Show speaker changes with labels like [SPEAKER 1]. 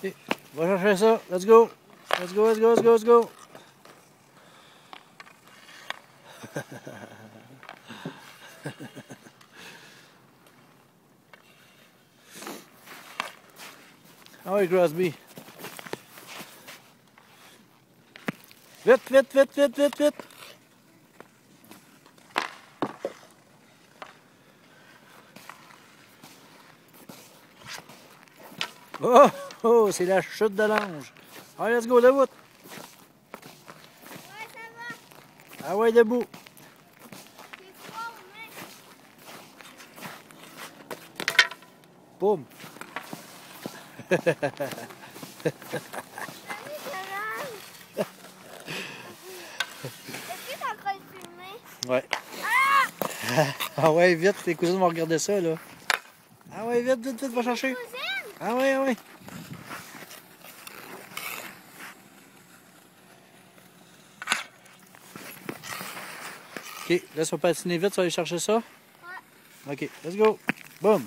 [SPEAKER 1] Ok, va chercher ça. Let's go. Let's go, let's go, let's go, let's go. Ah oui, Crosby. Vite, vite, vite, vite, vite, vite. Oh, oh, c'est la chute de l'ange. Allez, let's go, debout.
[SPEAKER 2] Ouais, ça va.
[SPEAKER 1] Ah ouais, debout.
[SPEAKER 2] C'est fort, mais...
[SPEAKER 1] Boum.
[SPEAKER 2] Salut, Carole. Est-ce que t'es en train de filmer?
[SPEAKER 1] Ouais.
[SPEAKER 2] Ah!
[SPEAKER 1] Ah ouais, vite, tes cousines vont regarder ça, là. Ah ouais, vite, vite, vite, va chercher.
[SPEAKER 2] Cousine?
[SPEAKER 1] Ah ouais, ah ouais. Ok, laisse-moi patiner vite, tu vas aller chercher ça.
[SPEAKER 2] Ouais.
[SPEAKER 1] Ok, let's go. Boum.